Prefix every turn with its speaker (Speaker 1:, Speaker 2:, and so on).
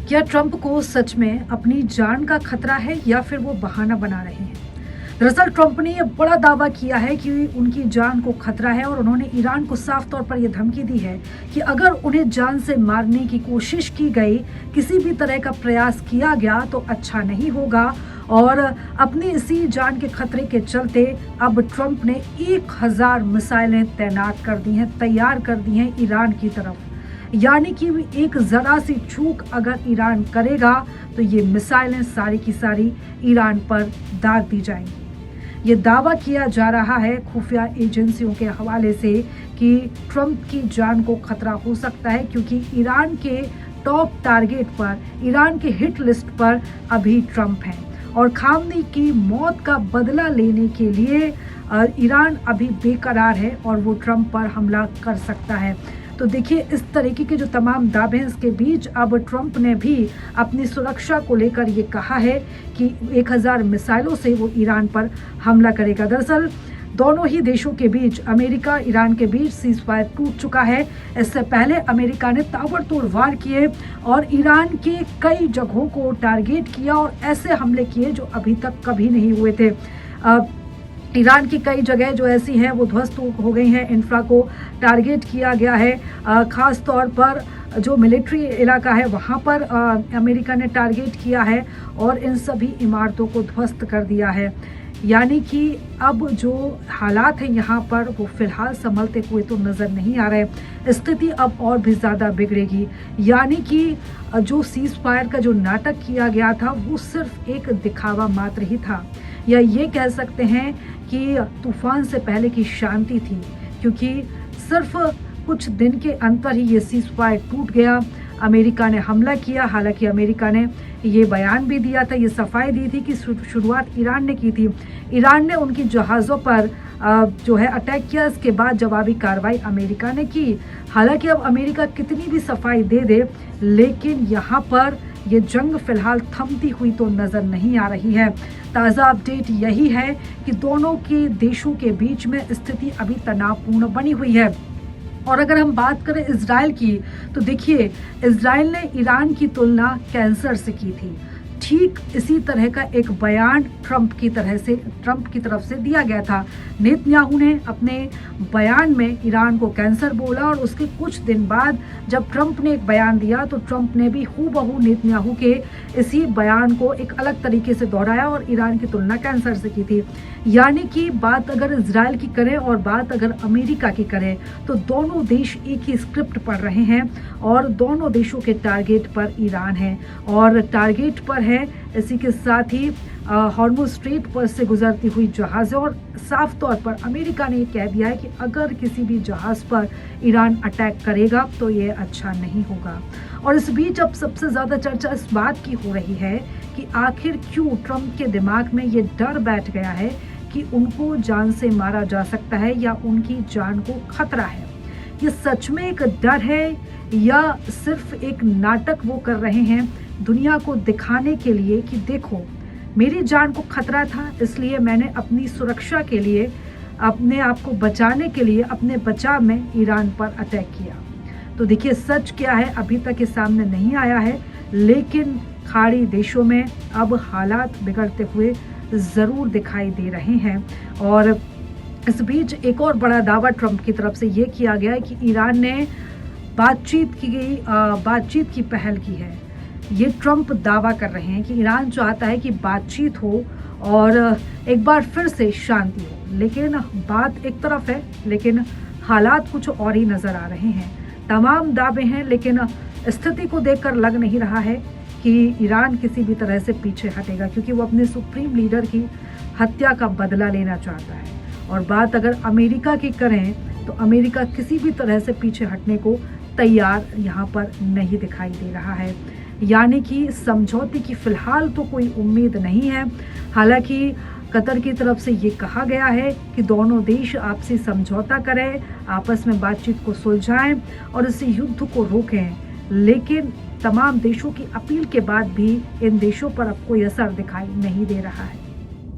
Speaker 1: क्या ट्रंप को सच में अपनी जान का खतरा है या फिर वो बहाना बना रहे हैं? दरअसल ट्रंप ने ये बड़ा दावा किया है कि उनकी जान को खतरा है और उन्होंने ईरान को साफ तौर पर यह धमकी दी है कि अगर उन्हें जान से मारने की कोशिश की गई, किसी भी तरह का प्रयास किया गया तो अच्छा नहीं होगा। और अपनी इसी जान के खतरे के चलते अब ट्रंप ने 1000 मिसाइलें तैनात कर दी हैं, तैयार कर दी हैं ईरान की तरफ। यानी कि एक जरा सी चूक अगर ईरान करेगा तो ये मिसाइलें सारी की सारी ईरान पर दाग दी जाएंगी। ये दावा किया जा रहा है खुफिया एजेंसियों के हवाले से कि ट्रंप की जान को खतरा हो सकता है, क्योंकि ईरान के टॉप टारगेट पर, ईरान के हिट लिस्ट पर अभी ट्रंप हैं और खामनी की मौत का बदला लेने के लिए ईरान अभी बेकरार है और वो ट्रंप पर हमला कर सकता है। तो देखिए, इस तरीके के जो तमाम दावे हैं इसके बीच अब ट्रंप ने भी अपनी सुरक्षा को लेकर ये कहा है कि 1000 मिसाइलों से वो ईरान पर हमला करेगा। दरअसल दोनों ही देशों के बीच, अमेरिका ईरान के बीच सीज फायर टूट चुका है। इससे पहले अमेरिका ने ताबड़तोड़ वार किए और ईरान के कई जगहों को टारगेट किया और ऐसे हमले किए जो अभी तक कभी नहीं हुए थे। ईरान की कई जगह जो ऐसी हैं वो ध्वस्त हो गई हैं, इंफ्रा को टारगेट किया गया है। ख़ास तौर पर जो मिलिट्री इलाका है वहाँ पर अमेरिका ने टारगेट किया है और इन सभी इमारतों को ध्वस्त कर दिया है। यानी कि अब जो हालात हैं यहाँ पर वो फ़िलहाल संभलते हुए तो नज़र नहीं आ रहे। स्थिति अब और भी ज़्यादा बिगड़ेगी। यानी कि जो सीज़ फायर का जो नाटक किया गया था वो सिर्फ एक दिखावा मात्र ही था, या ये कह सकते हैं कि तूफान से पहले की शांति थी, क्योंकि सिर्फ कुछ दिन के अंतर ही ये सीज फायर टूट गया। अमेरिका ने हमला किया। हालांकि अमेरिका ने ये बयान भी दिया था, ये सफाई दी थी कि शुरुआत ईरान ने की थी। ईरान ने उनकी जहाज़ों पर जो है अटैक किया। इसके बाद जवाबी कार्रवाई अमेरिका ने की। हालांकि अब अमेरिका कितनी भी सफाई दे दे, लेकिन यहाँ पर ये जंग फिलहाल थमती हुई तो नज़र नहीं आ रही है। ताज़ा अपडेट यही है कि दोनों के देशों के बीच में स्थिति अभी तनावपूर्ण बनी हुई है। और अगर हम बात करें इजराइल की, तो देखिए, इजराइल ने ईरान की तुलना कैंसर से की थी। ठीक इसी तरह का एक बयान ट्रंप की तरफ से दिया गया था। नेतन्याहू ने अपने बयान में ईरान को कैंसर बोला और उसके कुछ दिन बाद जब ट्रंप ने एक बयान दिया तो ट्रंप ने भी हूबहू नेतन्याहू के इसी बयान को एक अलग तरीके से दोहराया और ईरान की तुलना कैंसर से की थी। यानी कि बात अगर इजराइल की करें और बात अगर अमेरिका की करें तो दोनों देश एक ही स्क्रिप्ट पढ़ रहे हैं और दोनों देशों के टारगेट पर ईरान है और टारगेट पर है इसी के साथ ही हॉर्मुज़ स्ट्रेट पर से गुजरती हुई जहाज़ें। और साफ तौर पर अमेरिका ने ये कह दिया है कि अगर किसी भी जहाज़ पर ईरान अटैक करेगा तो ये अच्छा नहीं होगा। और इस बीच अब सबसे ज़्यादा चर्चा इस बात की हो रही है कि आखिर क्यों ट्रंप के दिमाग में ये डर बैठ गया है कि उनको जान से मारा जा सकता है या उनकी जान को खतरा है। ये सच में एक डर है या सिर्फ एक नाटक वो कर रहे हैं दुनिया को दिखाने के लिए कि देखो, मेरी जान को खतरा था, इसलिए मैंने अपनी सुरक्षा के लिए, अपने आप को बचाने के लिए अपने बचाव में ईरान पर अटैक किया। तो देखिए, सच क्या है अभी तक ये सामने नहीं आया है, लेकिन खाड़ी देशों में अब हालात बिगड़ते हुए ज़रूर दिखाई दे रहे हैं। और इस बीच एक और बड़ा दावा ट्रंप की तरफ से ये किया गया है कि ईरान ने बातचीत की पहल की है। ये ट्रंप दावा कर रहे हैं कि ईरान चाहता है कि बातचीत हो और एक बार फिर से शांति हो, लेकिन बात एक तरफ है लेकिन हालात कुछ और ही नज़र आ रहे हैं। तमाम दावे हैं, लेकिन स्थिति को देखकर लग नहीं रहा है कि ईरान किसी भी तरह से पीछे हटेगा, क्योंकि वो अपने सुप्रीम लीडर की हत्या का बदला लेना चाहता है। और बात अगर अमेरिका की करें तो अमेरिका किसी भी तरह से पीछे हटने को तैयार यहाँ पर नहीं दिखाई दे रहा है। यानी कि समझौते की फ़िलहाल तो कोई उम्मीद नहीं है। हालांकि कतर की तरफ से ये कहा गया है कि दोनों देश आपसी समझौता करें, आपस में बातचीत को सुलझाएं और इस युद्ध को रोकें, लेकिन तमाम देशों की अपील के बाद भी इन देशों पर अब कोई असर दिखाई नहीं दे रहा है।